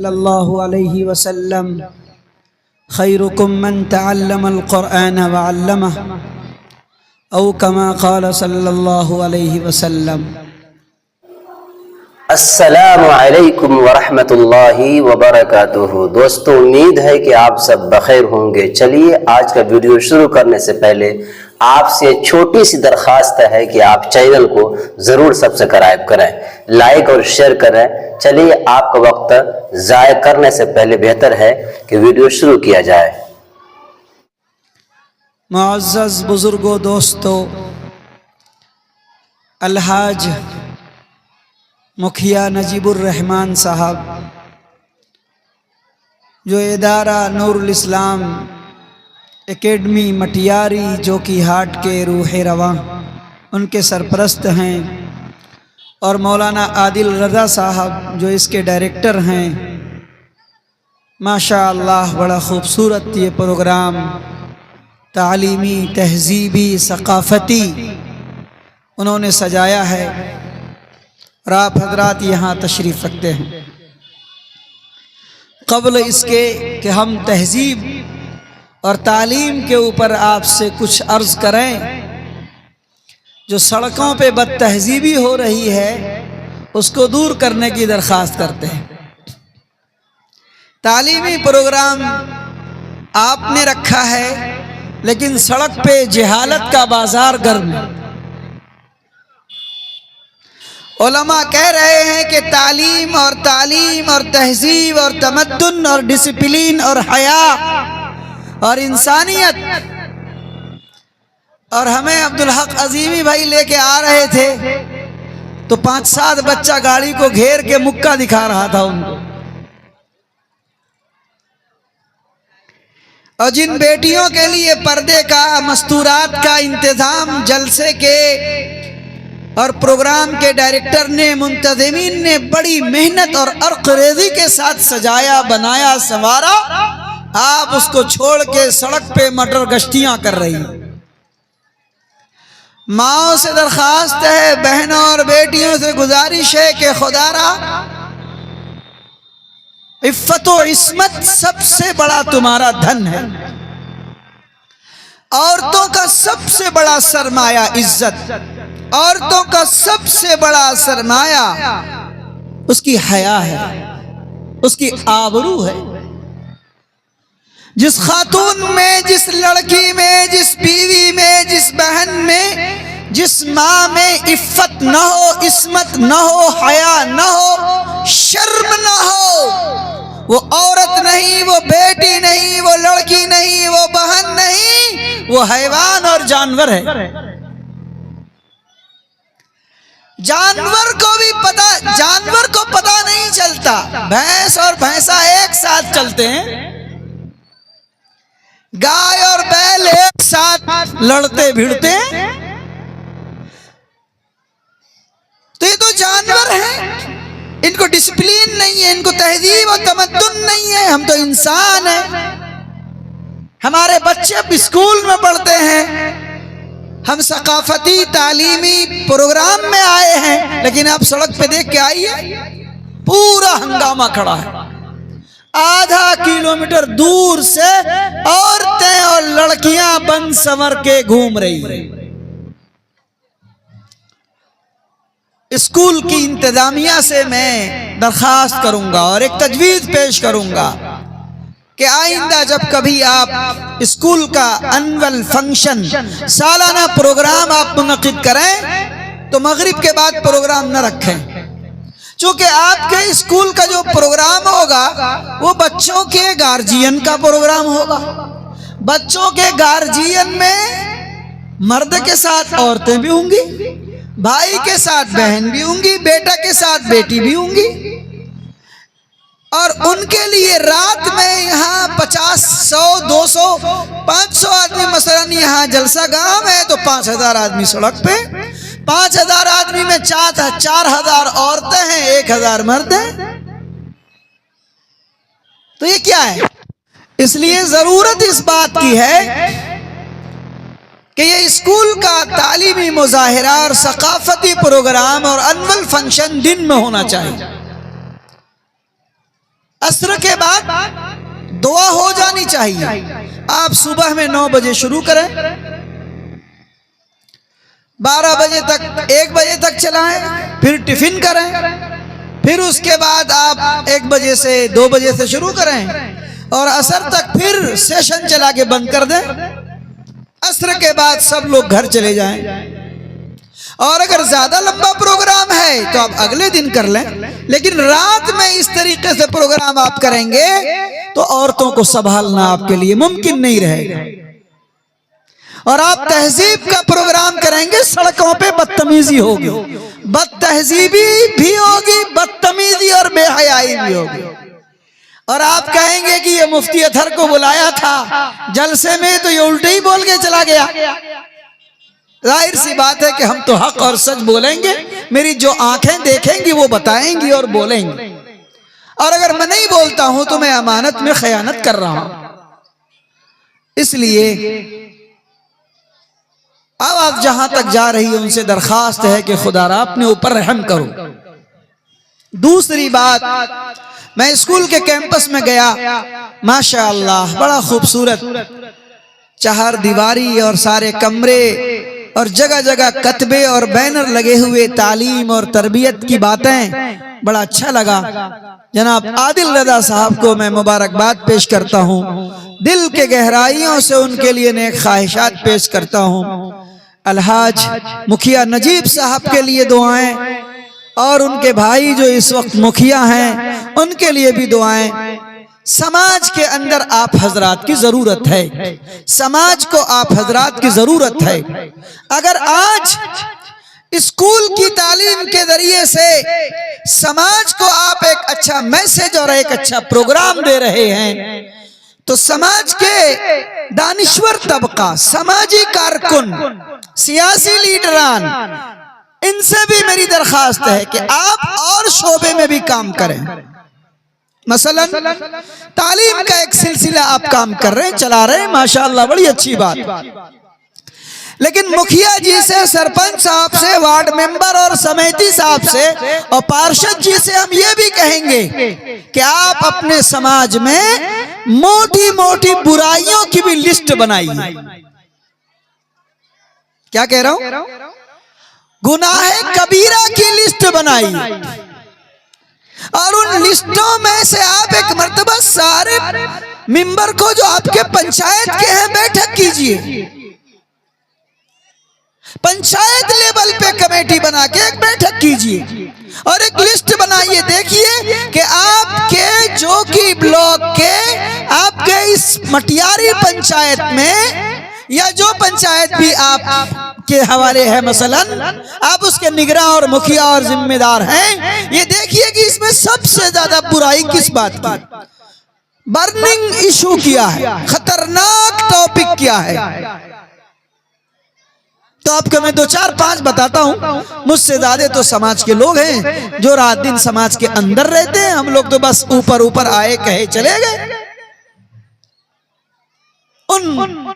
सल्लल्लाहु अलैहि वसल्लम खैरुकुम मन तअल्लमल कुरआन व अल्लमह औ कमा क़ाल सल्लल्लाहु अलैहि वसल्लम। अस्सलामु अलैकुम वरहमतुल्लाहि वबरकातुहू। दोस्तों, उम्मीद है कि आप सब बखैर होंगे। चलिए, आज का वीडियो शुरू करने से पहले आपसे छोटी सी दरख्वास्त है कि आप चैनल को ज़रूर सब्सक्राइब करें, लाइक और शेयर करें। चलिए, आपका वक्त ज़ाय करने से पहले बेहतर है कि वीडियो शुरू किया जाए। मुअज़्ज़ज़ बुज़ुर्गों, दोस्तों, अलहाज मुखिया नजीबुर रहमान साहब जो इदारा नूरुल इस्लाम एकेडमी मटियारी जो कि हाट के रूह रवां उनके सरपरस्त हैं, और मौलाना आदिल रज़ा साहब जो इसके डायरेक्टर हैं। माशा अल्लाह, बड़ा ख़ूबसूरत ये प्रोग्राम तालीमी, तहज़ीबी, सक़ाफ़ती उन्होंने सजाया है और आप हजरात यहाँ तशरीफ़ रखते हैं। क़ब्ल इसके कि हम तहज़ीब और तालीम के ऊपर आपसे कुछ अर्ज़ करें, जो सड़कों पे बदतहज़ीबी हो रही है उसको दूर करने की दरख्वास्त करते हैं। तालीमी प्रोग्राम आपने रखा है, लेकिन सड़क पे जहालत का बाजार गर्म है। उलमा कह रहे हैं कि तालीम और तहज़ीब और तमद्दुन और डिसिप्लिन और हया और इंसानियत, और हमें अब्दुल हक अजीमी भाई लेके आ रहे थे तो 5-7 बच्चा गाड़ी को घेर के मुक्का दिखा रहा था उनको। और जिन बेटियों के लिए पर्दे का, मस्तूरात का इंतजाम जलसे के और प्रोग्राम के डायरेक्टर ने, मुंतज़मीन ने बड़ी मेहनत और अर्क़रेज़ी के साथ सजाया, बनाया, संवारा, आप उसको छोड़ के सड़क पे मटर गश्तियां कर रही हैं। माओ से दरख्वास्त है, बहनों और बेटियों से गुजारिश है कि खुदारा इफ़्फ़त और इस्मत सबसे बड़ा तुम्हारा धन है। औरतों का सबसे बड़ा सरमाया इज्जत, औरतों का सबसे बड़ा सरमाया उसकी हया है, उसकी आबरू है। जिस खातून में, जिस लड़की में, जिस बीवी में, जिस बहन में, जिस माँ में इफ़्फ़त न हो, इस्मत न हो, हया न हो, शर्म न हो, वो औरत नहीं, वो बेटी नहीं, वो लड़की नहीं, वो बहन नहीं, वो हैवान और जानवर है। जानवर को पता नहीं चलता। भैंस और भैंसा एक साथ चलते हैं, गाय और बैल एक साथ लड़ते भिड़ते, तो ये तो जानवर हैं। इनको डिसिप्लिन नहीं है, इनको तहजीब और तमद्दुन नहीं है। हम तो इंसान हैं। हमारे बच्चे अब स्कूल में पढ़ते हैं, हम सकाफती तालीमी प्रोग्राम में आए हैं, लेकिन आप सड़क पे देख के आइए, पूरा हंगामा खड़ा है। आधा किलोमीटर दूर से औरतें और लड़कियां बन संवर के घूम रही हैं। स्कूल की इंतजामिया से मैं दरखास्त करूंगा और एक तजवीज़ पेश करूंगा कि आइंदा जब कभी आप स्कूल का एनुअल फंक्शन, सालाना प्रोग्राम आप मुनक़िद करें तो मगरिब के बाद प्रोग्राम न रखें, क्योंकि आपके स्कूल का जो प्रोग्राम होगा वो बच्चों के गार्जियन का प्रोग्राम होगा। बच्चों के गार्जियन में मर्द के साथ औरतें भी होंगी, भाई के साथ बहन भी होंगी, बेटा के साथ बेटी भी होंगी, और उनके लिए रात में यहाँ 50, 100, 200, 500 आदमी, मसलन यहाँ जलसा गांव है तो 5000 आदमी सड़क पे, 5000 आदमी में 4000 औरतें हैं, 1000 मर्द हैं। तो ये क्या है? इसलिए जरूरत इस बात की है कि ये स्कूल का तालीमी मुजाहिरा और सकाफती प्रोग्राम और एनुअल फंक्शन दिन में होना चाहिए। असर के बाद दुआ हो जानी चाहिए। आप सुबह में 9 बजे शुरू करें, 12 बजे तक 1 बजे तक चलाएं, फिर टिफिन करें, फिर उसके बाद आप 1 बजे से 2 बजे से शुरू करें और असर तक फिर सेशन चला के बंद कर दें। असर के बाद सब लोग घर चले जाएं। और अगर ज्यादा लंबा प्रोग्राम है तो आप अगले दिन कर लें, लेकिन रात में इस तरीके से प्रोग्राम आप करेंगे तो औरतों को संभालना आपके लिए मुमकिन नहीं रहेगा। और आप तहजीब का प्रोग्राम करेंगे, सड़कों पे बदतमीजी होगी, बदतहजीबी भी होगी, बदतमीजी और बेहयाई भी होगी। और आप कहेंगे कि ये मुफ्ती अतहर को बुलाया था जलसे में तो ये उल्टे ही बोल के चला गया। जाहिर सी बात है कि हम तो हक और सच बोलेंगे, मेरी जो आंखें देखेंगी वो बताएंगी और बोलेंगी। और अगर मैं नहीं बोलता हूं तो मैं अमानत में खयानत कर रहा हूं। इसलिए अब आप जहां तक जा रही है उनसे दरखास्त है कि खुदारा अपने ऊपर रहम करो। दूसरी बात, मैं स्कूल के कैंपस में गया, माशाअल्लाह बड़ा खूबसूरत, 4 दीवारी और सारे कमरे और जगह जगह कतबे और बैनर लगे हुए, तालीम और तरबियत की बातें, बड़ा अच्छा लगा। जनाब आदिल रजा साहब को मैं मुबारकबाद पेश करता हूँ, दिल के गहराइयों से उनके लिए नेक ख्वाहिशात पेश करता हूँ। अलहाज मुखिया नजीब साहब के लिए दुआएं और उनके भाई जो इस वक्त मुखिया हैं उनके लिए भी दुआएं। समाज के अंदर आप हजरात की जरूरत है, समाज को आप हजरात की जरूरत है। अगर आज स्कूल की तालीम के जरिए से समाज को आप एक अच्छा मैसेज और एक अच्छा प्रोग्राम दे रहे हैं तो समाज के दानिश्वर तबका, समाजी कारकुन, सियासी लीडरान, इनसे भी मेरी दरखास्त है कि आप और शोबे में भी काम करें। मसलन तालीम का एक सिलसिला आप काम कर रहे हैं, चला रहे हैं, माशाअल्लाह बड़ी अच्छी बात। लेकिन मुखिया जी से, सरपंच साहब से, वार्ड मेंबर और समिति साहब से और पार्षद जी से हम ये भी कहेंगे कि आप अपने समाज में मोटी मोटी बुराइयों की भी लिस्ट बनाइए। क्या कह रहा हूं? गुनाह कबीरा की लिस्ट बनाइए और उन लिस्टों में से आप एक मर्तबा सारे मेंबर को जो आपके पंचायत के हैं बैठक कीजिए। पंचायत लेवल पे कमेटी बना के एक बैठक कीजिए और एक लिस्ट बनाइए। देखिए कि आपके जो की ब्लॉक के, आपके इस मटियारी पंचायत में या जो पंचायत भी आप के हवाले है, मसलन आप उसके निगरान और मुखिया और जिम्मेदार हैं, ये देखिए कि इसमें सबसे ज्यादा बुराई किस बात की, बर्निंग इशू क्या है, खतरनाक टॉपिक क्या है। तो आपको मैं 2, 4, 5 बताता हूं। मुझसे ज्यादा तो समाज के लोग हैं जो रात दिन समाज के अंदर रहते हैं, हम लोग तो बस ऊपर ऊपर आए कहे चले गए। उन